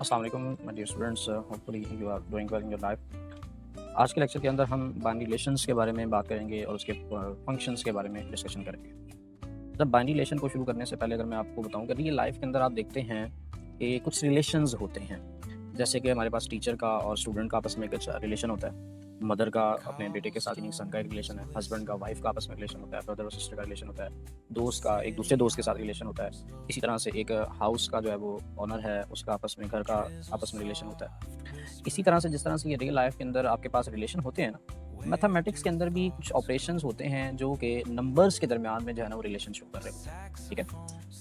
अस्सलाम वालेकुम my dear students, hopefully you are doing well in your life. आज के लेक्चर के अंदर हम बाइनरी रिलेशंस के बारे में बात करेंगे और उसके फंक्शंस के बारे में डिस्कशन करेंगे। जब बाइनरी रिलेशन को शुरू करने से पहले अगर मैं आपको बताऊं कि रियल लाइफ के अंदर आप देखते हैं कि कुछ रिलेशंस होते हैं, जैसे कि हमारे पास टीचर का और स्टूडेंट का आपस में एक अच्छा रिलेशन होता है, मदर का अपने बेटे के साथ यानी सन का एक रिलेशन है, हस्बैंड का वाइफ का आपस में रिलेशन होता है, ब्रदर और सिस्टर का रिलेशन होता है, दोस्त का एक दूसरे दोस्त के साथ रिलेशन होता है। इसी तरह से एक हाउस का जो है वो ऑनर है, उसका आपस में घर का आपस में रिलेशन होता है। इसी तरह से जिस तरह से ये रियल लाइफ के अंदर आपके पास रिलेशन होते हैं ना, मैथमेटिक्स के अंदर भी कुछ ऑपरेशंस होते हैं जो कि नंबर्स के दरमियान में जो है ना वो रिलेशन शो कर रहे होते हैं। ठीक है,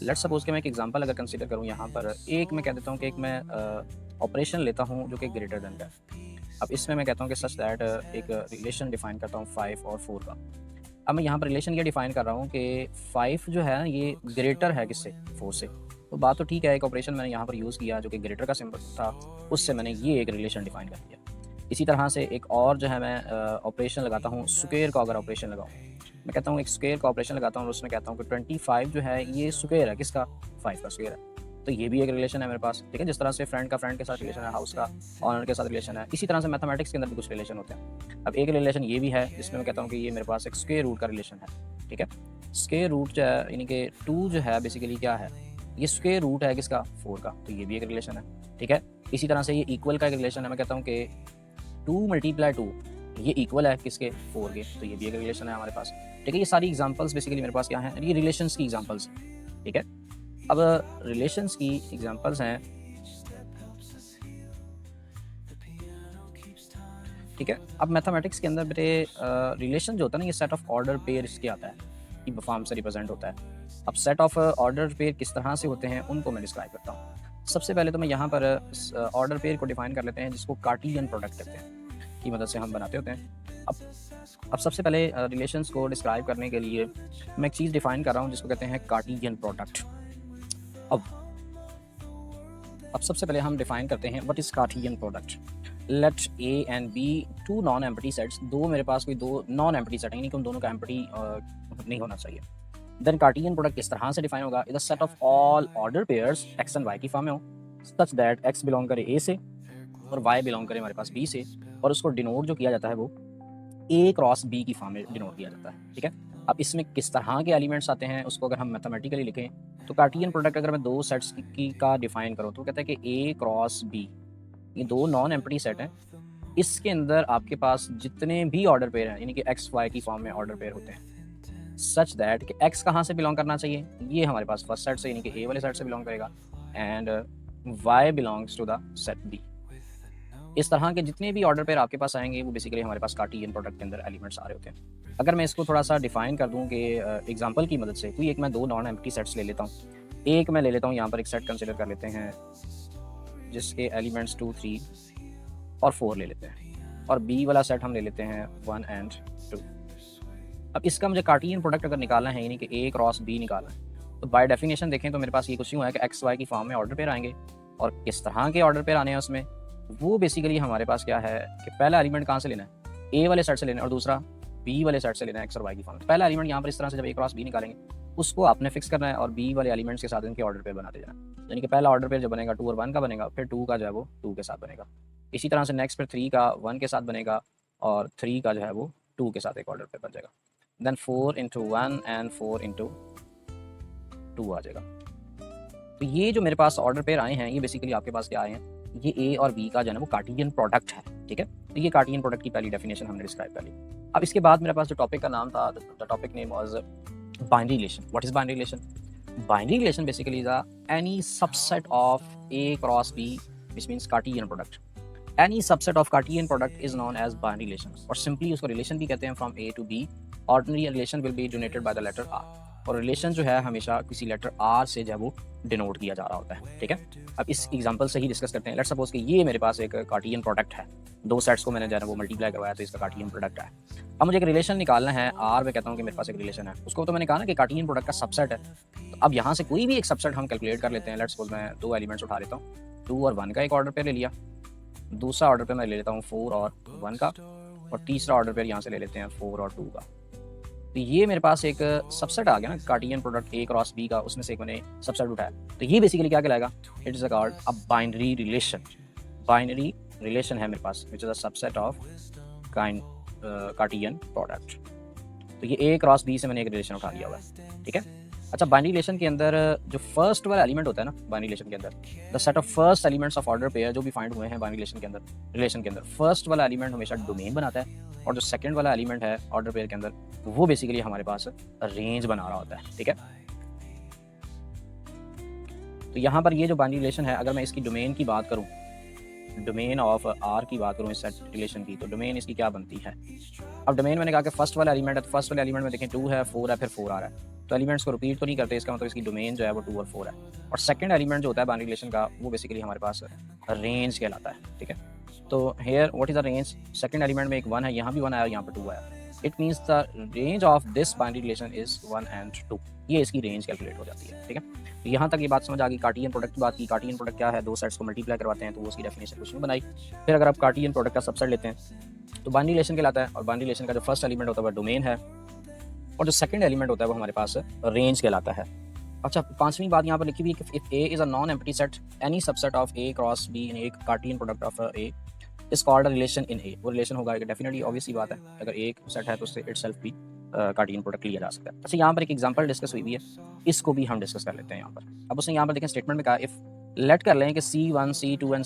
लेट्स सपोज कि मैं एक एग्जांपल अगर कंसीडर करूं यहाँ पर, एक मैं कह देता हूँ कि एक मैं ऑपरेशन लेता हूँ जो कि ग्रेटर देन का है। अब इसमें मैं कहता हूँ कि सच दैट एक रिलेशन डिफाइन करता हूँ 5 और 4 का। अब मैं यहाँ पर रिलेशन ये डिफाइन कर रहा हूँ कि 5 जो है ना ये ग्रेटर है किससे, 4 से। तो बात तो ठीक है, एक ऑपरेशन मैंने यहाँ पर यूज़ किया जो कि ग्रेटर का सिंबल था, उससे मैंने ये एक रिलेशन डिफाइन कर दिया। इसी तरह से एक और जो है मैं ऑपरेशन लगाता हूँ स्क्वायर का, अगर ऑपरेशन लगाऊँ मैं कहता हूँ एक स्क्वायर का ऑपरेशन लगाता हूँ और उसमें कहता हूँ कि 25 जो है ये स्क्वायर है किसका, 5 का स्क्वायर है। तो ये भी एक रिलेशन है मेरे पास। ठीक है, जिस तरह से फ्रेंड का फ्रेंड के साथ रिलेशन है, हाउस का ऑनर के साथ रिलेशन है, इसी तरह से मैथमेटिक्स के अंदर भी कुछ रिलेशन होते हैं। अब एक रिलेशन ये भी है जिसमें मैं कहता हूँ कि ये मेरे पास एक स्क्वायर रूट का रिलेशन है। ठीक है, स्क्वायर रूट जो है यानी कि 2 जो है बेसिकली क्या है, ये स्क्वायर रूट है किसका, 4 का। तो ये भी एक रिलेशन है। ठीक है, इसी तरह से ये इक्वल का एक रिलेशन है। मैं कहता हूँ कि 2 × 2 ये इक्वल है किसके, 4 के। तो ये भी एक रिलेशन है हमारे पास। ठीक है, ये सारी एग्जांपल्स बेसिकली मेरे पास क्या हैं, ये रिलेशंस की एग्जांपल्स हैं। ठीक है, अब रिलेशंस की एग्जांपल्स हैं। ठीक है, अब मैथमेटिक्स के अंदर बेटे रिलेशन जो होता है ना, ये सेट ऑफ ऑर्डर पेयर इसके आता है, ये फॉर्म से रिप्रेजेंट होता है। अब सेट ऑफ ऑर्डर पेयर किस तरह से होते हैं उनको मैं डिस्क्राइब करता हूँ। सबसे पहले तो मैं यहाँ पर ऑर्डर पेयर को डिफाइन कर लेते हैं जिसको कार्टेशियन प्रोडक्ट कहते हैं, की मदद से हम बनाते होते हैं। अब सबसे पहले रिलेशंस को डिस्क्राइब करने के लिए मैं एक चीज़ डिफाइन कर रहा हूँ जिसको कहते हैं कार्टेशियन प्रोडक्ट। अब सबसे पहले हम डिफाइन करते हैं what is Cartesian product. Let A and B two non empty sets, दो मेरे पास कोई दो नॉन एम्प्टी सेट है, यानी कि उन दोनों का एम्प्टी नहीं होना चाहिए। देन कार्टेशियन प्रोडक्ट किस तरह से डिफाइन होगा, is a set of all order pairs X and Y की फॉर्म में हो, सच दैट एक्स बिलोंग करे ए से और वाई बिलोंग करे हमारे पास बी से, और उसको डिनोट जो किया जाता है वो ए क्रॉस बी की फॉर्म में डिनोट किया जाता है। ठीक है, अब इसमें किस तरह के एलिमेंट्स आते हैं उसको अगर हम मैथमेटिकली लिखें तो कार्टेशियन प्रोडक्ट अगर मैं दो सेट्स की का डिफाइन करूँ तो कहता है कि ए क्रॉस बी, ये दो नॉन एम्प्टी सेट हैं, इसके अंदर आपके पास जितने भी ऑर्डर पेयर हैं यानी कि एक्स वाई की फॉर्म में ऑर्डर पेयर होते हैं, सच दैट कि एक्स कहाँ से बिलोंग करना चाहिए, ये हमारे पास फर्स्ट सेट से यानी कि ए वाले सेट से बिलोंग करेगा, and Y belongs to the set B. इस तरह के जितने भी ऑर्डर पेयर आपके पास आएंगे वो बेसिकली हमारे पास कार्टेशियन प्रोडक्ट के अंदर एलिमेंट्स आ रहे होते हैं। अगर मैं इसको थोड़ा सा डिफाइन कर दूं कि एग्जांपल की मदद से, कोई एक मैं दो नॉन एम्प्टी सेट्स ले लेता हूँ। एक मैं ले लेता हूँ यहाँ पर एक सेट कंसिडर कर लेते हैं जिसके एलिमेंट्स 2, 3 और 4 ले लेते हैं, और बी वाला सेट हम ले लेते हैं 1 और 2। अब इसका मुझे कार्टेशियन प्रोडक्ट अगर निकालना है यानी कि ए क्रॉस बी निकालना है, तो बाय डेफिनेशन देखें तो मेरे पास ये कुछ यूँ है कि एक्स वाई की फॉर्म में ऑर्डर पेयर आएंगे, और किस तरह के ऑर्डर पेयर आने हैं उसमें वो बेसिकली हमारे पास क्या है कि पहला एलिमेंट कहाँ से लेना है, ए वाले सेट से लेना है, और दूसरा बी वाले सेट से लेना है एक्स और वाई की फॉर्म में। पहला एलिमेंट यहाँ पर इस तरह से जब ए क्रॉस बी निकालेंगे उसको आपने फिक्स करना है और बी वाले एलिमेंट्स के साथ इनके ऑर्डर पेयर बनाते जाना, यानी कि पहला ऑर्डर पेयर जो बनेगा 2 और 1 का बनेगा, फिर 2 का जो है वो 2 के साथ बनेगा। इसी तरह से नेक्स्ट फिर 3 का 1 के साथ बनेगा, और 3 का जो है वो 2 के साथ एक ऑर्डर पेयर बन जाएगा। देन 4 × 1 एंड 4 × 2 आ जाएगा। तो ये जो मेरे पास ऑर्डर पेयर आए हैं ये बेसिकली आपके पास क्या आए हैं, ये ए और बी का जो है ना वो कार्टेशियन प्रोडक्ट है। ठीक है, तो ये कार्टेशियन प्रोडक्ट की पहली डेफिनेशन हमने डिस्क्राइब कर ली। अब इसके बाद मेरे पास जो टॉपिक का नाम था, the topic name was binary relation. What is binary relation? Binary relation basically is any subset of A cross B which means Cartesian product. Any subset of Cartesian product is known as binary relation, और simply उसको relation भी कहते हैं from A to B. Ordinary relation will be denoted by the letter R, और relation जो है हमेशा किसी लेटर आर से जो है वो डिनोट किया जा रहा होता है। ठीक है, अब इस एग्जांपल से ही डिस्कस करते हैं। लेट्स सपोज कि ये मेरे पास एक कार्टेशियन प्रोडक्ट है, दो सेट्स को मैंने जो है वो मल्टीप्लाई करवाया तो इसका कार्टेशियन प्रोडक्ट है। अब मुझे एक रिलेशन निकालना है आर, मैं कहता हूँ कि मेरे पास एक रिलेशन है, उसको तो मैंने कहा ना कि कार्टेशियन प्रोडक्ट का सबसेट है। तो अब यहाँ से कोई भी एक सबसेट हम कैलकुलेट कर लेते हैं। लेट्स सपोज मैं दो एलिमेंट्स उठा लेता हूँ, 2 और 1 का एक ऑर्डर पेयर ले लिया, दूसरा ऑर्डर पेयर मैं ले लेता हूँ 4 और 1 का, और तीसरा ऑर्डर पेयर यहाँ से ले लेते हैं 4 और 2 का। तो ये मेरे पास एक सबसेट आ गया ना कार्टियन प्रोडक्ट ए क्रॉस बी का, उसमें से एक मैंने सबसेट उठाया। तो ये बेसिकली क्या कहलाएगा, it is called a binary relation. Binary relation है मेरे पास which is a subset of kind cartesian product. तो ये ए क्रॉस बी से मैंने एक रिलेशन उठा लिया हुआ है, ठीक है। अच्छा, बाइनरी रिलेशन के अंदर जो फर्स्ट वाला एलिमेंट होता है ना, बाइनरी रिलेशन के अंदर the set of first elements of order pair जो भी फाइंड हुए हैं बाइनरी रिलेशन के अंदर फर्स्ट वाला एलिमेंट हमेशा डोमेन बनाता है, और जो सेकंड वाला एलिमेंट है ऑर्डर पेयर के अंदर वो बेसिकली हमारे पास रेंज बना रहा होता है, ठीक है। तो यहाँ पर ये जो बाइनरी रिलेशन है, अगर मैं इसकी डोमेन की बात करूँ, डोमेन ऑफ आर की बात करूँ इस सेट रिलेशन की, तो डोमेन इसकी क्या बनती है। अब डोमेन मैंने कहा कि फर्स्ट वाला एलिमेंट है, तो फर्स्ट वाले एलिमेंट में देखें 2 है, 4 है, फिर 4 आ रहा है, तो एलिमेंट्स को रिपीट तो नहीं करते, इसका मतलब इसकी डोमेन जो है वो 2 और 4 है। और सेकंड एलिमेंट जो होता है बाइनरी रिलेशन का, वो बेसिकली हमारे पास रेंज कहलाता है, ठीक है। तो here what is the range, second element में एक 1 है, यहाँ भी 1 आया, यहाँ पर 2 आया, it means the range of this binary relation is 1 and 2, ये इसकी रेंज कैलकुलेट हो जाती है, ठीक है। तो यहाँ तक ये बात समझ आ गई। कार्टियन प्रोडक्ट की बात की, कार्टियन प्रोडक्ट क्या है, दो सेट्स को मल्टीप्लाई करवाते हैं तो वो उसकी डेफिनेशन कुछ नहीं बनाई। फिर अगर आप कार्टियन प्रोडक्ट का सबसेट लेते हैं तो बाइनरी रिलेशन कहलाता है, और बाइनरी रिलेशन का जो फर्स्ट एलिमेंट होता है वो डोमेन है, और जो सेकंड एलिमेंट होता है वो हमारे पास रेंज कहलाता है। अच्छा, पांचवी बात यहाँ पर लिखी हुई है कि if A is a non empty set, any subset of A cross B in a cartesian product of A is called a relation in A. वो रिलेशन होगा, डेफिनेटली ऑब्वियस सी बात है, अगर एक सेट है तो उससे इटसेल्फ भी कार्टियन प्रोडक्ट लिया जा सकता है। अच्छा, यहाँ पर एक एग्जांपल डिस्कस हुई हुई है, इसको भी हम डिस्कस कर लेते हैं यहाँ पर। अब उसने यहाँ पर देखें स्टेटमेंट में कहा, इफ लेट कर लें कि C1 C2 and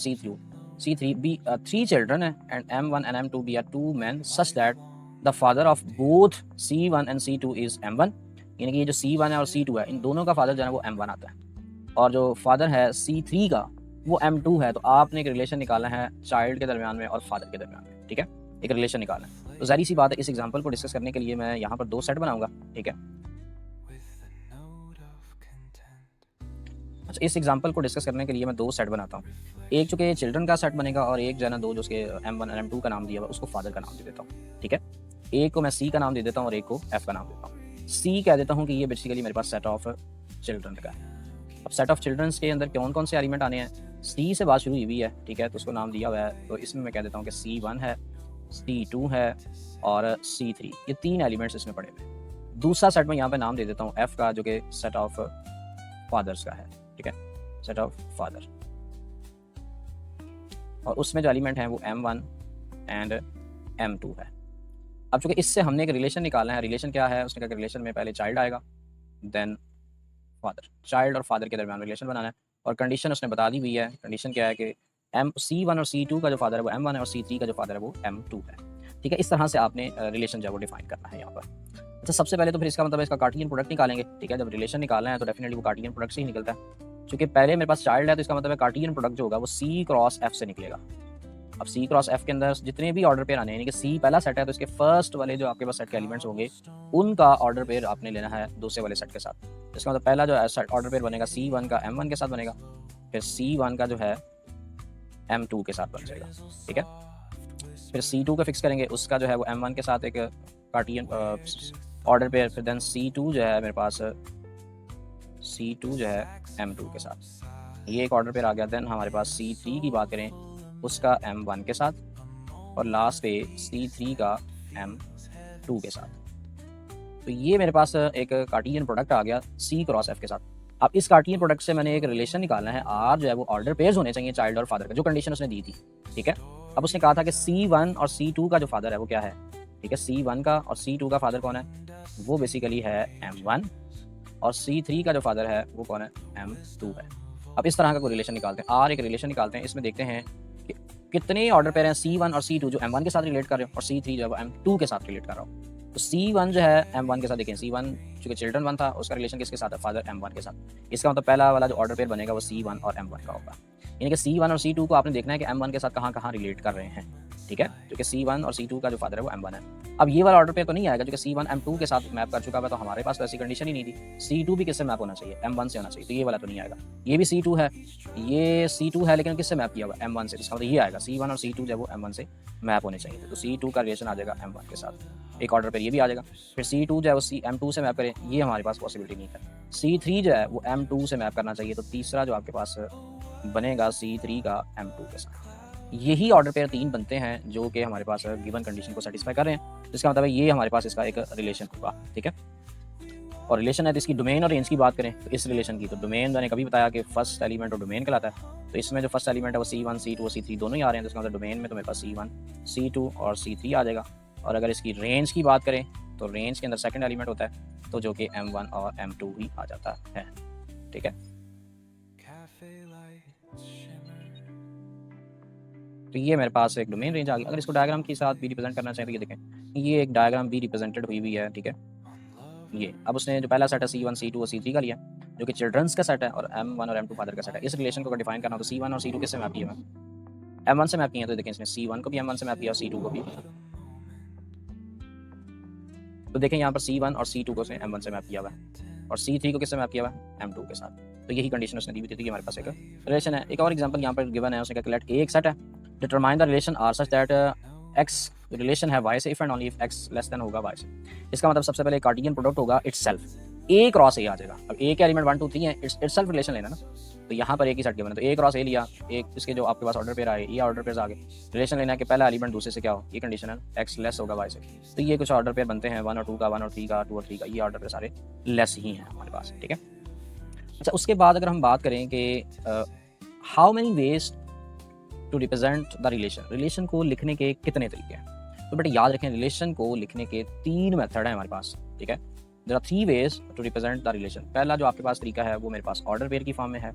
C3 be 3 children है and M1 and M2 be are 2 men such that the father of both C1 and C2 is M1, यानी कि ये जो C1 है और C2 है, इन दोनों का फादर जो है वो M1 आता है, और जो फादर है C3 का वो M2 है। तो आपने एक रिलेशन निकालना है चाइल्ड के दरमियान में और फादर के दरमियान में, ठीक है, एक रिलेशन निकालना है। तो जाहिर सी बात है, इस एग्जांपल को डिस्कस करने के लिए मैं यहाँ पर 2 सेट बनाऊंगा, ठीक है। अच्छा, इस एग्जांपल को डिस्कस करने के लिए मैं 2 सेट बनाता हूँ, एक चूँकि चिल्ड्रन का सेट बनेगा और एक जो है ना 2 जो उसके M1 और M2 का नाम दिया हुआ उसको फादर का नाम दे देता हूँ, ठीक है। एक को मैं C का नाम दे देता हूँ और एक को F का नाम देता हूँ। C कह देता हूँ कि ये बेसिकली मेरे पास सेट ऑफ चिल्ड्रन का है। अब सेट ऑफ चिल्ड्रंस के अंदर कौन कौन से एलिमेंट आने हैं, C से बात शुरू हुई है, ठीक है, तो उसको नाम दिया हुआ है, तो इसमें मैं कह देता हूँ कि C1 है, C2 है और C3, ये 3 एलिमेंट्स इसमें पड़े हुए हैं। दूसरा सेट में यहाँ पे नाम दे देता हूँ F का, जो कि सेट ऑफ फादर्स का है, ठीक है, सेट ऑफ फादर, और उसमें जो एलिमेंट है वो M1 एंड M2 है। अब चूंकि इससे हमने एक रिलेशन निकालना है, रिलेशन क्या है, उसने कहा कि रिलेशन में पहले चाइल्ड आएगा देन फादर, चाइल्ड और फादर के दरमियान रिलेशन बनाना है, और कंडीशन उसने बता दी हुई है। कंडीशन क्या है कि C1 और C2 का जो फादर है वो M1 है और C3 का जो फादर है वो M2 है, ठीक है। इस तरह से आपने रिलेशन जो है वो डिफाइन करना है यहाँ पर। अच्छा, सबसे पहले तो फिर इसका मतलब इसका कार्टियन प्रोडक्ट निकालेंगे, ठीक है। जब रिलेशन निकालना है तो डेफिनेटली वो कार्टियन प्रोडक्ट से ही निकलता है। क्योंकि पहले मेरे पास चाइल्ड है तो इसका मतलब है कार्टियन प्रोडक्ट जो होगा वो C क्रॉस F से निकलेगा। अब C क्रॉस F के अंदर जितने भी ऑर्डर पेयर आने हैं, यानी कि C पहला सेट है तो इसके फर्स्ट वाले जो आपके पास सेट के एलिमेंट्स होंगे उनका ऑर्डर पेयर आपने लेना है दूसरे वाले सेट के साथ। इसका मतलब पहला जो ऑर्डर पेयर बनेगा C1 का M1 के साथ बनेगा, फिर C1 का जो है M2 के साथ बन जाएगा, ठीक है। फिर C2 का फिक्स करेंगे, उसका जो है वो M1 के साथ एक कार्टियन ऑर्डर पेयर, फिर देन C2 जो है मेरे पास C2 जो है M2 के साथ, ये एक ऑर्डर पेयर आ गया। देन हमारे पास C3 की बात करें, उसका M1 के साथ, और लास्ट पे C3 का M2 के साथ। तो ये मेरे पास एक कार्टियन प्रोडक्ट आ गया C क्रॉस F के साथ। अब इस कार्टियन प्रोडक्ट से मैंने एक रिलेशन निकालना है, R जो है वो ऑर्डर पेयर्स होने चाहिए चाइल्ड और फादर का, जो कंडीशन उसने दी थी, ठीक है। अब उसने कहा था कि C1 और C2 का जो फादर है वो क्या है, ठीक है, C1 का और C2 का फादर कौन है, वो बेसिकली है M1, और C3 का जो फादर है वो कौन है, M2 है। अब इस तरह का कोई रिलेशन निकालते हैं, R एक रिलेशन निकालते हैं, इसमें देखते हैं कि कितने ऑर्डर पेयर हैं C1 और C2 जो M1 के साथ रिलेट कर रहे हो, और C3 जो है वो M2 के साथ रिलेट कर रहा हो। तो C1 जो है M1 के साथ, देखें C1 चूंकि चिल्ड्रन 1 था, उसका रिलेशन किसके साथ है, फादर M1 के साथ। इसका मतलब पहला वाला जो ऑर्डर पेयर बनेगा वो C1 और M1 का होगा, यानी कि C1 और C2 को आपने देखना है कि M1 के साथ कहाँ कहाँ रिलेट कर रहे हैं, ठीक है, क्योंकि C1 और C2 का जो फादर है वो M1 है। अब ये वाला ऑर्डर पेयर तो नहीं आएगा क्योंकि C1 M2 के साथ मैप कर चुका है, तो हमारे पास तो ऐसी कंडीशन ही नहीं थी। C2 भी किससे मैप होना चाहिए, M1 से होना चाहिए, तो ये वाला तो नहीं आएगा। ये भी C2 है, ये C2 है, लेकिन किससे मैप किया हुआ, M1 से, इसका मतलब ये आएगा C1 और C2 जो है वो M1 से मैप होने चाहिए, तो C2 का रिलेशन आ जाएगा M1 के साथ। एक ऑर्डर पेयर ये भी आ जाएगा। फिर C2 जो है वो M2 से मैप करे, ये हमारे पास पॉसिबिलिटी नहीं है। C3 जो है वो M2 से मैप करना चाहिए, तो तीसरा जो आपके पास बनेगा C3 का M2 के साथ, यही ऑर्डर पेयर 3 बनते हैं जो कि हमारे पास गिवन कंडीशन को सेटिस्फाई कर रहे हैं, जिसका मतलब है ये हमारे पास इसका एक रिलेशन होगा, ठीक है। और रिलेशन है तो इसकी डोमेन और रेंज की बात करें तो इस रिलेशन की, तो डोमेन मैंने कभी बताया कि फर्स्ट एलिमेंट और डोमेन कहलाता है, तो इसमें जो फर्स्ट एलिमेंट है वो C1 C2 और C3 दोनों ही आ रहे हैं, तो इसका मतलब डोमेन में तो मेरे पास C1 C2 और C3 आ जाएगा। और अगर इसकी रेंज की बात करें तो रेंज के अंदर सेकंड एलिमेंट होता है, तो जो कि M1 और M2 ही आ जाता है, ठीक है। तो ये मेरे पास एक डोमेन रेंज आ गई। अगर इसको डायग्राम के साथ भी रिप्रेजेंट करना चाहें तो ये देखें, ये एक डायग्राम भी रिप्रेजेंटेड हुई हुई है, ठीक है। ये अब उसने जो पहला सेट है C1 C2 और C3 का लिया, जो कि चिल्ड्रंस का सेट है, और M1 और M2 फादर का सेट है। इस रिलेशन को अगर डिफाइन करना हो तो C1 और C2 किससे मैप किया है? M1 से मैप किया है। तो देखें इसमें C1 को भी M1 से मैप किया और C2 को भी। तो देखें यहाँ पर C1 और C2 को उसने M1 से मैप किया हुआ है और C3 को किससे मैप किया हुआ है? M2 के साथ। तो यही कंडीशन उसने दी हुई थी कि हमारे पास एक रिलेशन है। एक और एग्जांपल यहाँ पर गिवन है, उसने कहा कि लेट एक सेट है, determine the relation R such that X relation है वाई से if and only if X less than होगा वाई से। इसका मतलब सबसे पहले कार्टेशियन प्रोडक्ट होगा इटसेल्फ, ए क्रॉस ए आ जाएगा। अब ए के एलिमेंट 1 2 3 है, इटसेल्फ रिलेशन लेना ना, तो यहाँ पर एक ही सेट गिवन है, तो ए क्रॉस ए लिया, एक इसके जो आपके पास ऑर्डर पेयर आए, ये ऑर्डर पेयर आ गए, रिलेशन लेना है कि पहला एलिमेंट दूसरे से क्या हो, ये कंडीशन है, एक्स लेस होगा वाई से। तो ये कुछ ऑर्डर पेयर बनते हैं 1 और 2 का, 1 और 3 का, 2 और 3 का, ये ऑर्डर पेयर सारे लेस ही हैं हमारे पास, ठीक है। अच्छा, उसके बाद अगर हम बात करें कि how many ways to represent the relation, relation को लिखने के कितने तरीके हैं, तो बेटा याद रखें रिलेशन को लिखने के 3 मेथड हैं हमारे पास, ठीक है। There are 3 ways to represent the relation. पहला जो आपके पास तरीका है वो मेरे पास ऑर्डर पेयर की फॉर्म में है,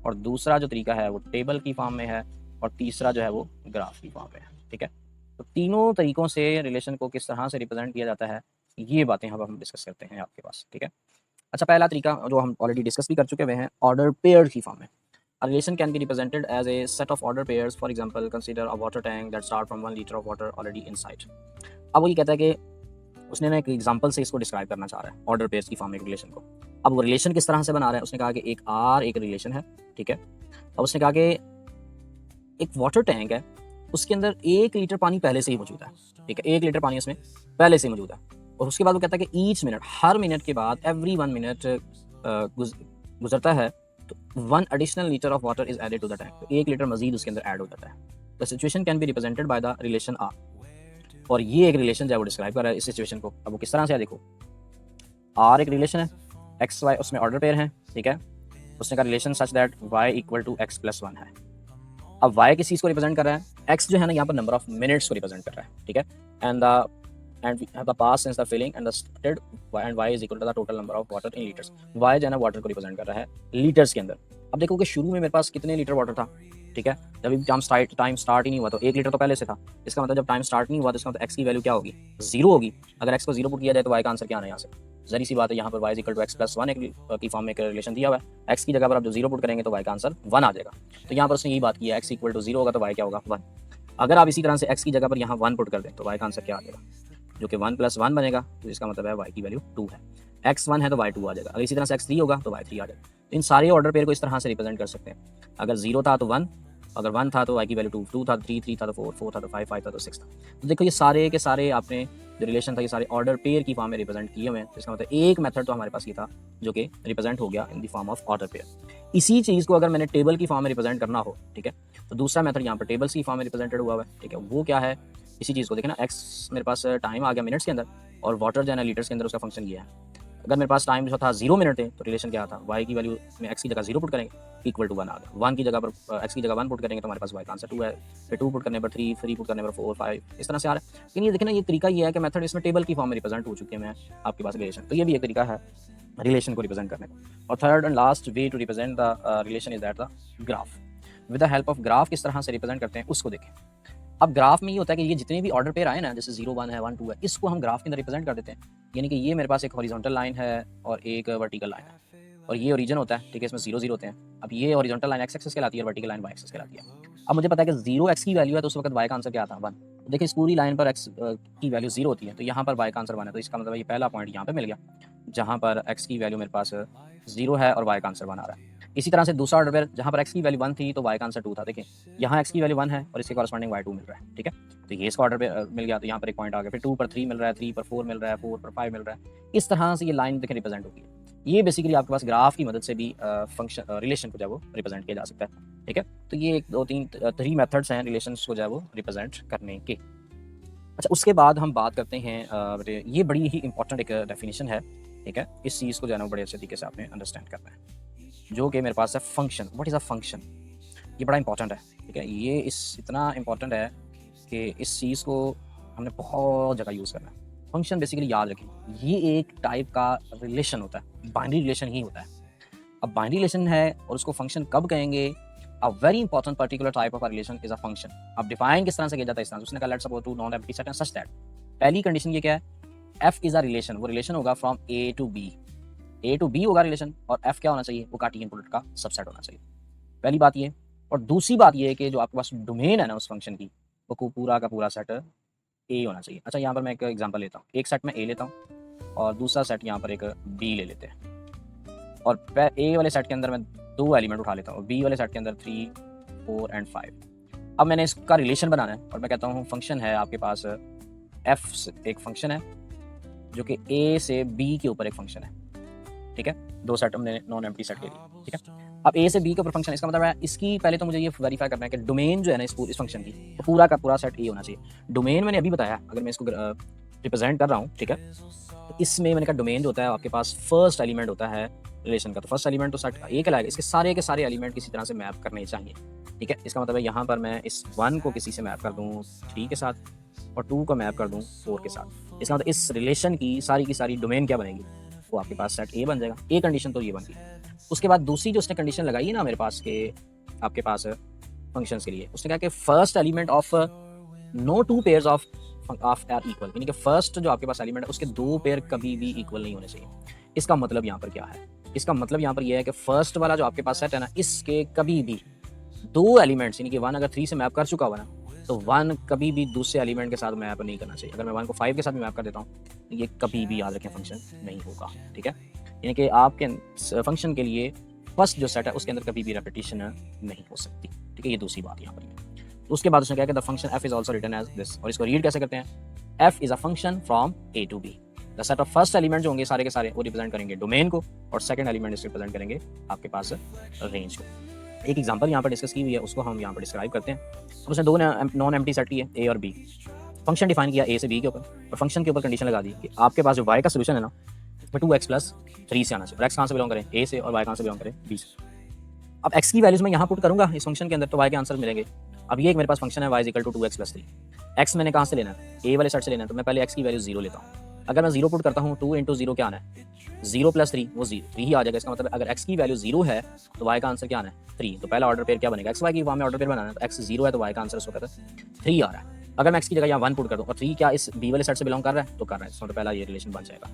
और दूसरा जो तरीका है वो टेबल की फॉर्म में है, और तीसरा जो है वो ग्राफ की फॉर्म में है, ठीक है। तो तीनों तरीकों से रिलेशन को किस तरह से रिप्रेजेंट किया जाता है, ये बातें हम डिस्कस करते हैं आपके पास, ठीक है। अच्छा, पहला तरीका जो हम ऑलरेडी डिस्कस भी कर चुके हुए हैं, ऑर्डर पेयर की फॉर्म में। A relation can be represented as a set of order pairs. For example, consider a water tank that start from 1 liter of water already inside. अब वो ये कहता है कि उसने ना एक एग्जांपल से इसको डिस्क्राइब करना चाह रहा है ऑर्डर पेयर्स की फॉर्म में रिलेशन को। अब वो रिलेशन किस तरह से बना रहा है, उसने कहा कि एक आर एक रिलेशन है, ठीक है। अब उसने कहा कि एक वाटर टैंक है, उसके अंदर 1 लीटर पानी पहले से ही मौजूद है, ठीक है, 1 लीटर पानी उसमें पहले से ही मौजूद है। और उसके बाद वो कहता है कि ईच मिनट, हर मिनट के बाद, एवरी 1 मिनट गुजरता है तो 1 additional litre of water is added to the tank, तो 1 लीटर मजीद उसके अंदर ऐड हो जाता है। The situation can be represented by the relation R, और ये एक रिलेशन जो है वो डिस्क्राइब कर रहा है इस सिचुएशन को। अब वो किस तरह से है देखो, आर एक रिलेशन है, एक्स वाई उसमें ऑर्डर पेयर है, ठीक है। उसने कहा relation such that Y equal to X plus 1 है। अब वाई किस चीज़ को रिप्रेजेंट कर रहा है, एक्स जो है ना यहाँ पर नंबर ऑफ मिनट्स को रिप्रेजेंट कर रहा है, ठीक है। And we have the past since the filling and the started and y is equal to the total number of water in liters. y जो है ना वाटर को रिप्रेजेंट कर रहा है लीटर्स के अंदर। अब देखो कि शुरू में मेरे पास कितने लीटर वाटर था, ठीक है, जब टाइम स्टार्ट ही नहीं हुआ तो 1 लीटर तो पहले से था। इसका मतलब जब टाइम स्टार्ट नहीं हुआ तो इसका मतलब x की वैल्यू क्या होगी, 0 होगी। अगर x को 0 पुट किया जाए तो y का आंसर क्या आना है यहाँ से, जरी सी बात है, यहाँ पर y is equal to x plus 1 की फॉर्म में एक रिलेशन दिया हुआ है, x की जगह पर आप जो 0 पुट करेंगे तो y का आंसर 1 आ जाएगा। तो यहाँ पर उसने यही बात की है, x इक्वल टू 0 होगा तो y क्या होगा 1। अगर आप इसी तरह से x की जगह पर यहाँ 1 पुट कर दें तो y का आंसर क्या आ जाएगा, जो कि 1 + 1 बनेगा, तो इसका मतलब है y की वैल्यू 2 है। x 1 है तो y 2 आ जाएगा। अगर इसी तरह से x 3 होगा तो y 3 आ जाएगा। तो इन सारे ऑर्डर पेयर को इस तरह से रिप्रेजेंट कर सकते हैं। अगर 0 था तो 1, अगर 1 था तो y की वैल्यू 2, 2 था तो 3, 3 था तो 4, 4 था तो 5, 5 था तो 6 था। तो देखो ये सारे के सारे आपने जो रिलेशन था ये सारे ऑर्डर पेयर की फॉर्म में रिप्रेजेंट किए हुए हैं। इसका मतलब एक मेथड तो हमारे पास ये था जो कि रिप्रेजेंट हो गया in the form of order pair. इसी चीज़ को अगर मैंने टेबल की फॉर्म में रिप्रेजेंट करना हो, ठीक है, तो दूसरा मेथड यहाँ पर टेबल्स की फॉर्म में रिप्रेजेंटेड हुआ है, ठीक है। वो क्या है, इसी चीज़ को देखें ना, एक्स मेरे पास टाइम आ गया मिनट्स के अंदर और वाटर जो है ना लीटर्स के अंदर उसका फंक्शन ये है। अगर मेरे पास टाइम जो था 0 मिनट थे तो रिलेशन क्या था, y की वैल्यू में x की जगह 0 पुट करेंगे इक्वल टू 1 आ गया। 1 की जगह पर x की जगह 1 पुट करेंगे तो हमारे पास y का आंसर 2 है। फिर 2 पुट करने पर 3, 3 पुट करने पर 4, 5, इस तरह से आ रहा है। लेकिन ये देखिए ना, ये तरीका ये है कि मेथड इसमें टेबल की फॉर्म में रिप्रेजेंट हो चुके हैं आपके पास रिलेशन। तो ये भी एक तरीका है रिलेशन को रिप्रेजेंट करने का। और third and last way to represent the relation is that the graph. With the help of graph किस तरह से रिप्रेजेंट करते हैं उसको देखें। अब ग्राफ में ये होता है कि ये जितने भी ऑर्डर पेयर आए ना, जैसे 0 1 है 1 2 है, इसको हम ग्राफ के अंदर रिप्रेजेंट कर देते हैं। यानी कि ये मेरे पास एक हॉरिजॉन्टल लाइन है और एक वर्टिकल लाइन है, और ये ओरिजिन होता है, ठीक है, इसमें 0 0 होते हैं। अब ये हॉरिजॉन्टल लाइन x एक्सिस कहलाती है और वर्टिकल लाइन y एक्सिस कहलाती है। अब मुझे पता है कि 0 x की वैल्यू है तो उस वक्त y का आंसर क्या आता है 1। तो देखिए इस पूरी लाइन पर x की वैल्यू 0 होती है तो यहाँ पर y का आंसर 1 है। तो इसका मतलब ये पहला पॉइंट यहाँ पे मिल गया जहाँ पर x की वैल्यू मेरे पास 0 है और y का आंसर 1 आ रहा है। इसी तरह से दूसरा ऑर्डर पेयर जहाँ पर x की वैल्यू 1 थी तो y का आंसर 2 था। देखिए यहाँ x की वैल्यू 1 है और इसके कॉरस्पॉन्डिंग y2 मिल रहा है, ठीक है। तो ये इसका ऑर्डर पे मिल गया तो यहाँ पर एक पॉइंट आ गया। फिर 2 पर 3 मिल रहा है, 3 पर 4 मिल रहा है, 4 पर 5 मिल रहा है। इस तरह से ये लाइन देखें रिप्रेजेंट होगी। ये बेसिकली आपके पास ग्राफ की मदद से भी फंक्शन रिलेशन को जो है वो रिप्रेजेंट किया जा सकता है। ठीक है, तो ये एक दो तीन थ्री मेथड्स हैं रिलेशंस को जो है वो रिप्रेजेंट करने के। अच्छा, उसके बाद हम बात करते हैं ये बड़ी ही इंपॉर्टेंट एक डेफिनेशन है। ठीक है, इस चीज़ को जो है ना बड़े अच्छे तरीके से आपने अंडरस्टैंड करना है, जो कि मेरे पास है function. What is a function? ये बड़ा इंपॉर्टेंट है। ठीक है, ये इतना इंपॉर्टेंट है कि इस चीज़ को हमने बहुत जगह यूज़ करना है। फंक्शन बेसिकली याद रखें, ये एक टाइप का रिलेशन होता है, बाइनरी रिलेशन ही होता है। अब बाइनरी रिलेशन है और उसको फंक्शन कब कहेंगे? A very important particular type of a relation is a function. अब डिफाइन किस तरह से किया जाता है? इस तरह से उसने कहा let's suppose two non empty set and such that. पहली कंडीशन ये क्या है? एफ इज अ रिलेशन, वो रिलेशन होगा from A to B. A to B होगा रिलेशन, और एफ क्या होना चाहिए? वो कार्टेशियन प्रोडक्ट का सबसेट होना चाहिए। पहली बात ये। और दूसरी बात ये है कि जो आपके पास डोमेन है ना उस फंक्शन की, वो पूरा का पूरा सेट ए होना चाहिए। अच्छा, यहाँ पर मैं एक एग्जांपल लेता हूँ। एक सेट में ए लेता हूँ और दूसरा सेट यहाँ पर एक बी ले लेते हैं। और ए वाले सेट के अंदर मैं 2 एलिमेंट उठा लेता हूँ, बी वाले सेट के अंदर 3, 4 एंड 5। अब मैंने इसका रिलेशन बनाना है और मैं कहता हूँ फंक्शन है आपके पास एफ, एक फंक्शन है जो कि ए से बी के ऊपर एक फंक्शन है। ठीक है, 2 सेट हमने नॉन एम्प्टी सेट के लिए। ठीक है, अब ए से बी के ऊपर फंक्शन, इसका मतलब है इसकी पहले तो मुझे ये वेरीफाई करना है कि डोमेन जो है ना इस फंक्शन की, तो पूरा का पूरा सेट ए होना चाहिए। डोमेन मैंने अभी बताया, अगर मैं इसको रिप्रेजेंट कर रहा हूँ, ठीक है, तो इसमें मैंने कहा डोमेन जो होता है आपके पास फर्स्ट एलिमेंट होता है रिलेशन का, तो फर्स्ट एलिमेंट तो सेट ए कहलाएगा। इसके सारे के सारे एलिमेंट किसी तरह से मैप करने चाहिए। ठीक है, इसका मतलब है यहाँ पर मैं इस 1 को किसी से मैप कर दूँ 3 के साथ, और 2 को मैप कर दूँ 4 के साथ। इसका मतलब इस रिलेशन की सारी डोमेन क्या बनेगी? वो आपके पास सेट ए बन जाएगा। ए कंडीशन तो ये बन गई। उसके बाद दूसरी जो उसने कंडीशन लगाई है ना मेरे पास के आपके पास फंक्शंस के लिए, उसने कहा कि first element of no 2 pairs of are equal, यानी कि फर्स्ट जो आपके पास एलिमेंट है उसके 2 पेयर कभी भी इक्वल नहीं होने चाहिए। इसका मतलब यहाँ पर क्या है? इसका मतलब यहाँ पर यह है कि फर्स्ट वाला जो आपके पास सेट है ना, इसके कभी भी 2 एलिमेंट्स, यानी कि 1 अगर 3 से मैप कर चुका हुआ ना, तो 1 कभी भी दूसरे एलिमेंट के साथ मैप नहीं करना चाहिए। अगर मैं 1 को 5 के साथ भी मैप कर देता हूँ, तो ये कभी भी याद रखें फंक्शन नहीं होगा। ठीक है, यानी कि आपके फंक्शन के लिए फर्स्ट जो सेट है उसके अंदर कभी भी रेपिटेशन नहीं हो सकती। ठीक है, ये दूसरी बात यहाँ पर है। तो उसके बाद उसने कहा कि the function F is also written as this, और इसको रीड कैसे करते हैं? F is a function from A to B. The set of first element जो होंगे सारे के सारे वो रिप्रेजेंट करेंगे डोमेन को, और सेकंड एलिमेंट इसको रिप्रेजेंट करेंगे आपके पास रेंज को। एक एग्जांपल यहाँ पर डिस्कस की हुई है, उसको हम यहाँ पर डिस्क्राइब करते हैं। तो उसने 2 नॉन एम्प्टी सेट लिए ए और बी, फंक्शन डिफाइन किया ए से बी के ऊपर, और फंक्शन के ऊपर कंडीशन लगा दी कि आपके पास जो y का सोल्यूशन है ना, वो 2x + 3 से आना चाहिए। और x कहाँ से बिलोंग करें? a से, और y कहाँ से बिलोंग करें? b से। अब x की वैल्यूज मैं यहाँ पुट करूंगा इस फंक्शन के अंदर, तो y के आंसर मिलेंगे। अब ये एक मेरे पास फंक्शन है y = 2x + 3। x मैंने कहाँ से लेना है? a वाले सेट से लेना है, तो मैं पहले x की वैल्यू 0 लेता हूँ। अगर मैं 0 पुट करता हूँ, 2 × 0 क्या आना है? 0 + 3, वो 3 ही आ जाएगा। इसका मतलब अगर x की वैल्यू 0 है तो y का आंसर क्या आना है? 3। तो पहला ऑर्डर पेयर क्या बनेगा? x y की फॉर्म में ऑर्डर पेयर बनाना है, तो x 0 है तो y का आंसर उसको 3 आ रहा है। अगर मैं x की जगह यहाँ 1 पुट कर दूँ, और 3 क्या इस b वाले सेट से बिलोंग कर रहा है? तो कर रहा है, इसका मतलब पहला ये रिलेशन बन जाएगा।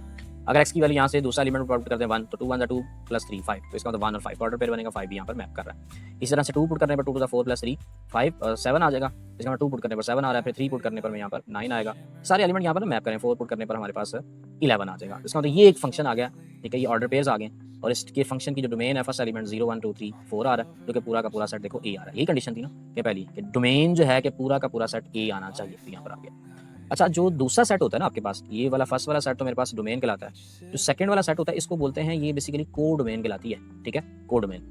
अगर x की वैल्यू यहाँ से दूसरा एलिमेंट पुट करते हैं 1, तो 2 × 1 = 2 + 3 5, तो इसका मतलब 1 और 5 ऑर्डर पेयर बनेगा, 5 भी यहाँ पर मैप कर रहा है। इसी तरह से 2 पुट करने पर 2 × 4 + 3 5 7 आ जाएगा। इसका मतलब 2 पुट करने पर 7 आ रहा है, फिर 3 पुट करने पर यहाँ पर 9 आएगा। सारे एलिमेंट यहाँ पर मैप करें, 4 पुट करने पर हमारे पास 11 आ जाएगा। इसका मतलब ये एक फंक्शन आ गया। ठीक है, ये ऑर्डर पेयर्स आ गए, और इसके फंक्शन की जो डोमेन है फर्स्ट एलिमेंट 0 1 2 3 4 आ रहा है, जो कि पूरा का पूरा सेट देखो ए आ रहा है। यही कंडीशन थी ना कि पहली कि डोमेन जो है कि पूरा का पूरा सेट ए आना चाहिए, तो यहाँ पर आ गया। अच्छा, जो दूसरा सेट होता है ना आपके पास, ये वाला फर्स्ट वाला सेट तो मेरे पास डोमेन कहलाता है। जो सेकंड वाला सेट होता है इसको बोलते हैं, ये बेसिकली को डोमेन कहलाती है। ठीक है, को डोमेन।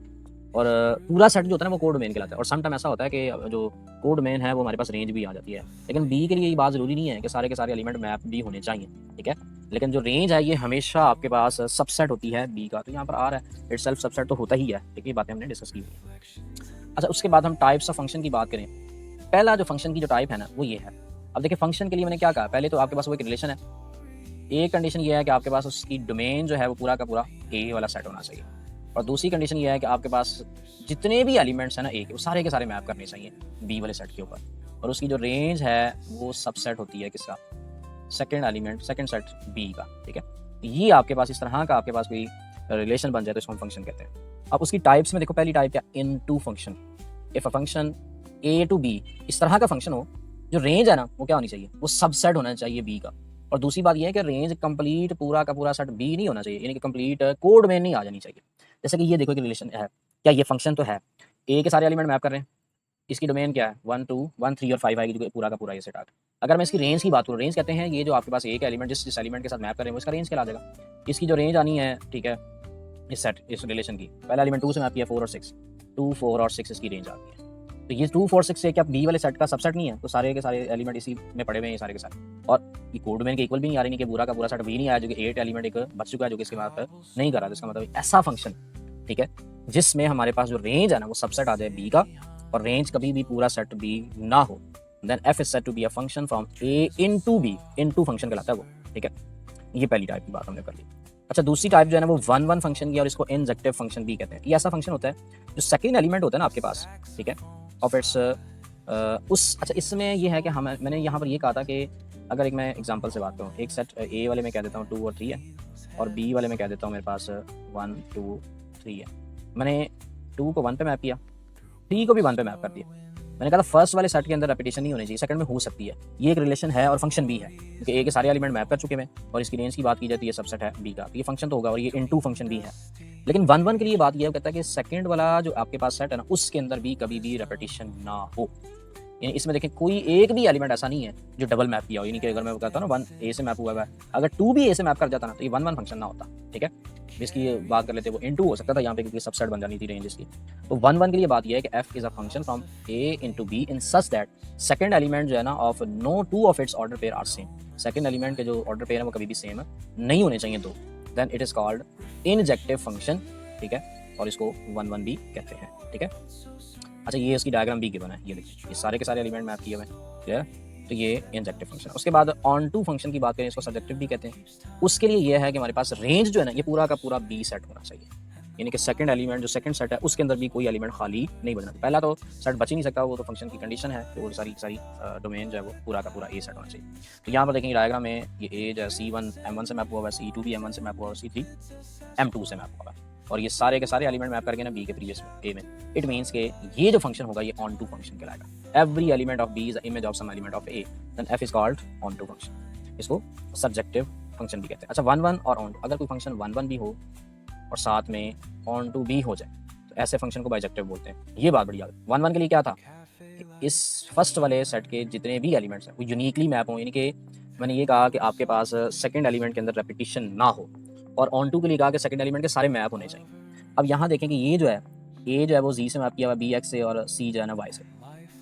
और पूरा सेट जो होता है ना वो को डोमेन कहलाता है। और सम टाइम ऐसा होता है कि जो को डोमेन है वो हमारे पास रेंज भी आ जाती है, लेकिन बी के लिए ये बात जरूरी नहीं है कि सारे के सारे एलिमेंट मैप भी होने चाहिए। ठीक है, लेकिन जो रेंज है ये हमेशा आपके पास सबसेट होती है बी का, तो यहाँ पर आ रहा है इट सेल्फ सबसेट तो होता ही है। ठीक है, ये बातें हमने डिस्कस की हुई। अच्छा, उसके बाद हम टाइप्स ऑफ फंक्शन की बात करें। पहला जो फंक्शन की जो टाइप है ना वो ये है। अब देखिए फंक्शन के लिए मैंने क्या कहा, पहले तो आपके पास वो एक रिलेशन है। एक कंडीशन ये है कि आपके पास उसकी डोमेन जो है वो पूरा का पूरा ए वाला सेट होना चाहिए, और दूसरी कंडीशन ये है कि आपके पास जितने भी एलिमेंट्स हैं ना ए के, वो सारे के सारे मैप करने चाहिए बी वाले सेट के ऊपर, और उसकी जो रेंज है वो सबसेट होती है किसका? Second element, second set B का। ठीक है, ये आपके पास इस तरह का आपके पास कोई रिलेशन बन जाए तो इसको हम फंक्शन कहते हैं। अब उसकी टाइप्स में देखो, पहली टाइप क्या? Into function. If a function A to B इस तरह का फंक्शन हो, जो रेंज है ना वो क्या होनी चाहिए? वो सबसेट होना चाहिए बी का। और दूसरी बात यह है कि रेंज कंप्लीट पूरा का पूरा सेट बी नहीं होना चाहिए, यानी कि कंप्लीट कोड में नहीं आ जानी चाहिए। जैसे कि ये देखो कि रिलेशन है, क्या ये फंक्शन तो है, ए के सारे एलिमेंट मैप कर रहे हैं, इसकी डोमेन क्या है? 1 2 1 3 और 5 आएगी, जो पूरा का पूरा ये सेट आ गया। अगर मैं इसकी रेंज की बात करूँ, रेंज कहते हैं ये जो आपके पास एक एलिमेंट जिस एलिमेंट के साथ मैप कर रहे हैं वो इसका रेंज कहला जाएगा। इसकी जो रेंज आनी है, ठीक है, इस सेट इस रिलेशन की पहला एलिमेंट 2 से मैप किया 4 और 6, 2 4 और 6 इसकी रेंज आती है। तो ये 2 4 6 से क्या बी वाले सेट का सबसेट नहीं है? तो सारे के सारे एलिमेंट इसी में पड़े हुए हैं, ये सारे के सारे। और ये कोड डोमेन के इक्वल भी नहीं आ रही, नहीं कि पूरा का पूरा सेट भी नहीं आया, जो कि 8 एलिमेंट एक बच चुका है जो कि इसके मैप नहीं कर रहा। तो इसका मतलब ऐसा फंक्शन, ठीक है, जिसमें हमारे पास जो रेंज है ना वो सबसेट आ जाए बी का, और रेंज कभी भी पूरा सेट बी ना हो, then F is said to be a function from A into B, into function कहलाता है वो, ठीक है। ये पहली टाइप की बात हमने कर ली। अच्छा, दूसरी टाइप जो है ना वो 1 1 फंक्शन की, और इसको इंजेक्टिव फंक्शन भी कहते हैं। ये ऐसा फंक्शन होता है जो सेकंड एलिमेंट होता है ना आपके पास, ठीक है, ऑफ इट्स अच्छा इसमें ये है कि हम मैंने यहाँ पर ये कहा था कि अगर एक मैं एग्जांपल से बात करूँ, एक सेट ए वाले में कह देता हूँ 2 और 3 है, और बी वाले में कह देता हूँ मेरे पास 1 2 3 है। मैंने 2 को 1 पे मैप किया, 3 को भी 1 पे मैप कर दिया। मैंने कहा था फर्स्ट वाले सेट के अंदर रेपिटेशन नहीं होनी चाहिए, सेकंड में हो सकती है। ये एक रिलेशन है और फंक्शन भी है, क्योंकि ए के सारे एलिमेंट मैप कर चुके हैं और इसकी रेंज की बात की जाती है, सबसेट है बी का, तो ये फंक्शन तो होगा, और ये इनटू फंक्शन भी है। लेकिन 1 1 के लिए बात ये कहता है कि सेकंड वाला जो आपके पास सेट है ना उसके अंदर भी कभी भी रेपिटेशन ना हो। यानी इसमें देखें कोई एक भी एलिमेंट ऐसा नहीं है जो डबल मैप किया हो, यानी कि अगर मैं कहता हूँ ना 1 ए से मैप हुआ है, अगर 2 भी ए से मैप कर जाता ना तो ये 1 1 फंक्शन ना होता, ठीक है। इसकी बात कर लेते हैं, वो इनटू हो सकता था यहाँ पे क्योंकि सबसेट बन जानी थी रेंज इसकी। तो 1 1 के लिए बात यह है कि F is a function from A into B in such that second element जो है ना of no two of its order pair are same. Second element के जो ऑर्डर पेयर है वो कभी भी सेम नहीं होने चाहिए दो, then it is called injective function, ठीक है, और इसको 1 1 भी कहते हैं, ठीक है। अच्छा, ये इसकी डायग्राम भी गिवन है, ये देखिए ये सारे के सारे एलिमेंट मैप किए हुए हैं, क्लियर। तो ये इंजेक्टिव फंक्शन। उसके बाद ऑन टू फंक्शन की बात करें, इसको सब्जेक्टिव भी कहते हैं। उसके लिए ये है कि हमारे पास रेंज जो है ना ये पूरा का पूरा बी सेट होना चाहिए, यानी कि सेकंड एलिमेंट जो सेकंड सेट है उसके अंदर भी कोई एलिमेंट खाली नहीं बनना। पहला तो सेट बच ही नहीं सकता, वो तो फंक्शन की कंडीशन है, तो वो सारी डोमेन जो है वो पूरा का पूरा ए सेट होना चाहिए। तो यहाँ पर देखेंगे डायग्राम में ये ए जो है C1 M1 से मैप हुआ है, C2 भी M1 से मैप हुआ है, C3 M2 से मैप हुआ है, और ये सारे के सारे एलिमेंट मैप करके ना बी के प्रीवियस ए में। इट मीन्स के ये जो फंक्शन होगा ये ऑन टू फंक्शन कहलाएगा। Every element of B is image of some element of A, then F is called on to function. इसको सब्जेक्टिव फंक्शन भी कहते हैं। अच्छा, 1 1 और ऑन टू, अगर कोई फंक्शन 1 1 भी हो और साथ में ऑन टू भी हो जाए तो ऐसे फंक्शन को बाइजेक्टिव बोलते हैं। ये बात बड़ी याद है। 1 1 के लिए क्या था, इस फर्स्ट वाले सेट के जितने भी एलिमेंट्स हैं वो यूनिकली मैप हों, यानी कि मैंने ये कहा कि आपके पास सेकंड एलिमेंट के अंदर रेपिटेशन ना हो, और ऑन टू के लिए कहा कि सेकंड एलिमेंट के सारे मैप होने चाहिए। अब यहाँ देखें कि ये जो है ए जो है वो जी से मैप किया हुआ बी एक्स से, और सी जो है ना वाई से।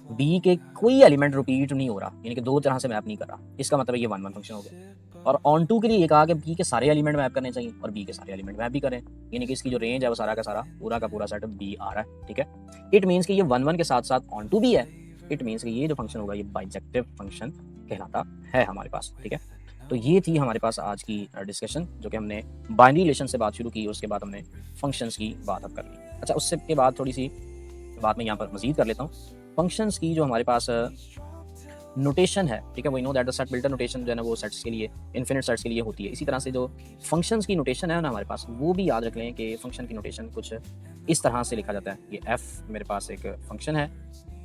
बी के कोई एलिमेंट रिपीट नहीं हो रहा, यानी कि दो तरह से मैप नहीं कर रहा, इसका मतलब ये 1 1 फंक्शन हो गया। और ऑन टू के लिए ये कहा कि बी के सारे एलिमेंट मैप करने चाहिए और बी के सारे एलिमेंट मैप भी करें, यानी कि इसकी जो रेंज है वो सारा का सारा पूरा का पूरा सेट बी आ रहा है, ठीक है। इट मीन्स कि ये 1 1 के साथ साथ ऑन टू भी है। इट मीन्स कि ये जो फंक्शन होगा ये बाइजेक्टिव फंक्शन कहलाता है हमारे पास, ठीक है। तो ये थी हमारे पास आज की डिस्कशन, जो कि हमने बाइनरी रिलेशन से बात शुरू की, उसके बाद हमने फंक्शंस की बात अब कर ली। अच्छा, उससे के बाद थोड़ी सी बात मैं यहाँ पर मजीद कर लेता हूँ। फंक्शंस की जो हमारे पास नोटेशन है, ठीक है, we know that the set builder notation जो है ना वो सेट्स के लिए, इन्फिनिट सेट्स के लिए होती है। इसी तरह से जो फंक्शंस की नोटेशन है ना हमारे पास, वो भी याद रख लें कि फंक्शन की नोटेशन कुछ इस तरह से लिखा जाता है। ये एफ मेरे पास एक फंक्शन है,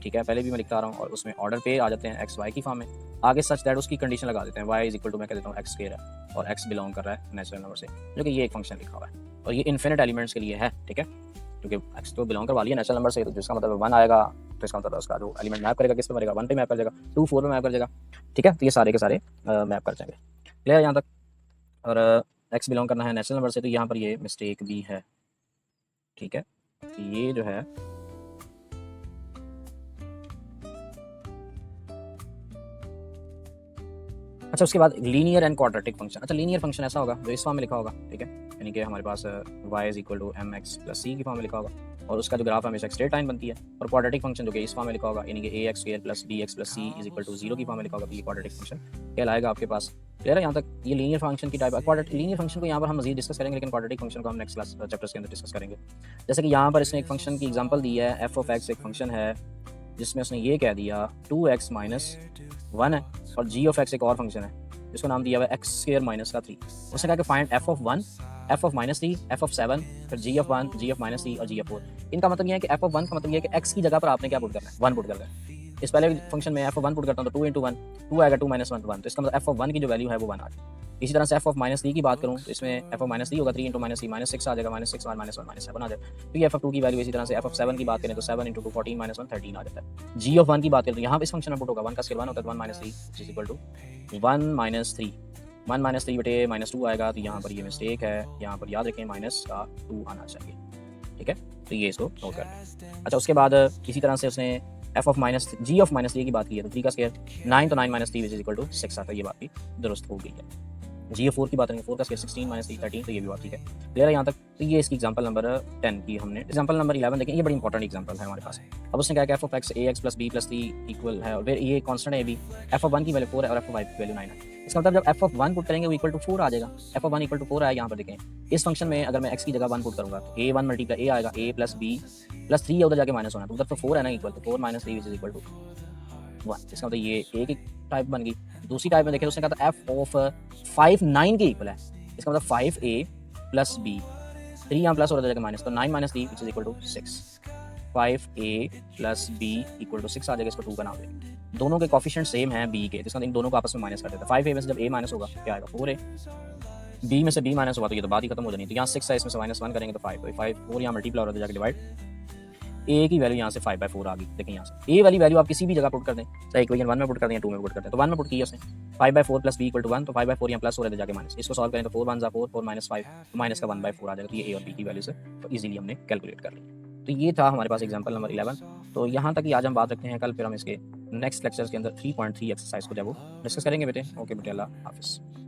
ठीक है, पहले भी मैं लिखता रहा हूँ, और उसमें ऑर्डर पे आ जाते हैं एक्स वाई की फॉर्म में। आगे सच दैट उसकी कंडीशन लगा देते हैं, वाई इज इक्वल टू मैं कह देता हूँ एक्स स्क्वायर है, और एक्स बिलोंग कर रहा है नेचुरल नंबर से, जो कि ये एक फंक्शन लिखा हुआ है, और ये इन्फिनिट एलिमेंट्स के लिए है, ठीक है, क्योंकि एक्स तो बिलोंग करवा लिया नेचुरल नंबर से, तो जिसका मतलब 1 आएगा, तो इसका मतलब उसका जो एलिमेंट मैप करेगा किस पे मरेगा, 1 पे मैप कर जाएगा, 2 4 पे मैप कर जाएगा, ठीक है। तो ये सारे के सारे मैप कर जाएंगे, क्लियर यहाँ तक। और एक्स बिलोंग करना है नेचुरल नंबर से, तो यहाँ पर ये मिस्टेक भी है, ठीक है। ये जो है अच्छा, उसके बाद लीनियर एंड क्वाड्रेटिक फंक्शन। अच्छा, लीनियर फंक्शन ऐसा होगा जो इस फॉर्म में लिखा होगा, ठीक है, यानी कि हमारे पास y is equal to M X plus C की फॉर्म में लिखा होगा, और उसका जो ग्राफ हमेशा स्ट्रेट लाइन बनती है। और क्वाड्रेटिक फंक्शन जो कि इस फॉर्म में लिखा होगा, यानी कि A X square plus B X plus C is equal to 0 की फॉर्म में लिखा होगा, तो ये क्वाड्रेटिक फंक्शन कहलाएगा आपके पास, क्लियर है यहाँ तक। ये लीनियर फंक्शन की टाइप है। लीनियर फंक्शन को यहाँ पर हम मजीद डिस्कस करेंगे, लेकिन क्वाड्रेटिक फंक्शन को हम नेक्स्ट क्लास चैप्टर्स के अंदर डिस्कस करेंगे। जैसे कि यहाँ पर इसने एक फंक्शन की एग्जांपल दी है, एफ ऑफ एक्स एक फंक्शन है जिसमें उसने ये कह दिया 2x माइनस 1 है, और जी ऑफ एक्स एक और फंक्शन है जिसको नाम दिया हुआ है एक्स स्क्वायर माइनस का 3। उसने कहा कि find F of 1, F of minus 3, F of 7, फिर जी ऑफ 1, जी ऑफ माइनस 3 और जी ऑफ 4। इनका मतलब ये है कि एफ ऑफ 1 का मतलब ये है कि एक्स की जगह पर आपने क्या पुट करना है, 1 पुट करना है। इस पहले फंक्शन में एफ ऑफ 1 पुट करता हूँ तो 2 × 1 2 आएगा, 2 - 1 1, तो इसका मतलब एफ ऑफ 1 की जो वैल्यू है वो 1 आ जाएगी। इसी तरह से एफ ऑफ माइनस 3 की बात करूँ तो इसमें एफ ऑफ माइनस 3 होगा, 3 × -3 -6 आ जाएगा, -6 -1 -7 आ जाएगा। तो ये एफ ऑफ 2 की वैल्यू। इसी तरह से एफ ऑफ 7 की बात करें तो 7 × 2 14 - 1 13 आ जाता है। जी ऑफ 1 की बात करें तो यहाँ पे इस फंक्शन में पुट होगा 1 का स्क्वायर 1 होता है, 1 - 3 इज इक्वल टू 1 - 3 1 माइनस 3 बटे माइनस 2 आएगा, तो यहाँ पर ये मिस्टेक है, यहाँ पर याद रखें माइनस का 2 आना चाहिए, ठीक है। तो ये इसको नोट कर लें। अच्छा, उसके बाद इसी तरह से उसने F of minus G of minus 3 की बात की है, तो 3 का स्क्वायर 9, तो 9 minus 3 which is equal to 6 आता है, ये बात भी दुरुस्त हो गई है। जी ऑफ 4 की बात करेंगे, 4 का स्क्वायर 16 माइनस 3 13, तो ये भी बात ठीक है, क्लियर है यहाँ तक। तो ये इसकी एग्जांपल नंबर 10 की हमने। एग्जांपल नंबर 11 देखें, ये बड़ी इंपॉर्टेंट एग्जांपल है हमारे पास। अब उसने कहा कि F of X A X plus B plus 3 equal है, और फिर ये कांस्टेंट है बी, एफ ऑफ 1 की वैल्यू 4 है और एफ ऑफ 5 की वैल्यू 9 है। इसका मतलब जब एफ ऑफ 1 पुट करेंगे वो इक्वल टू 4 आ जाएगा। एफ ऑफ 1 इक्वल टू 4 आया, यहाँ पर देखें इस फंक्शन में अगर मैं एक्स की जगह 1 पुट करूंगा तो ए 1 मल्टीप्लाई ए आएगा, ए प्लस बी प्लस 3 है, उधर जाके माइनस होना, तो उधर तो 4 है ना इक्वल, तो 4 माइनस 3 इज इक्वल टू 1। इसका मतलब ये एक ही टाइप बन गई। दूसरी टाइप में देखें तो उसने कहा था एफ ऑफ 5 9 के इक्वल है, इसका मतलब 5a प्लस बी, 3 यहाँ प्लस हो रहा है माइनस, तो 9 minus 3 which is equal to 6, 5a plus B equal to 6 आ जाएगा, इसको 2 का नाम देंगे। दोनों के कॉफिशिएंट सेम है b के, जिसका इन दोनों को आपस में माइनस कर देते हैं। 5a में से जब a माइनस होगा क्या आएगा 4a, b में से b माइनस होगा तो ये तो बात ही खत्म हो जानी। तो यहाँ 6 है, इसमें से माइनस 1 करेंगे तो 5, तो 5 4 यहाँ मल्टीप्लाई हो रहा है, जाकर डिवाइड, ए की वैल्यू यहाँ से 5/4 आ गई। देखिए यहाँ से ए वाली वैल्यू आप किसी भी जगह पुट कर दें, चाहे इक्वेशन 1 में पुट कर दें या 2 में पुट कर दें, तो 1 में पुट किया उसने 5/4 प्लस बी इक्वल टू 1, तो 5/4 यहाँ प्लस हो रहा है जाके माइनस, इसको सॉल्व करें तो 4 1 4 4 माइनस 5, तो माइनस का 1/4 आ जाएगा। तो ये ए और बी की वैल्यू से तो इजीली हमने कैलकुलेट कर लिया। तो ये था हमारे पास एग्जाम्पल नंबर 11। तो यहाँ तक ही आज हम बात रखते हैं, कल फिर हम इसके नेक्स्ट लेक्चर के अंदर 3.3 एक्सरसाइज को जब वो डिस्कस करेंगे बेटे। ओके बेटे, अल्लाह हाफिज़।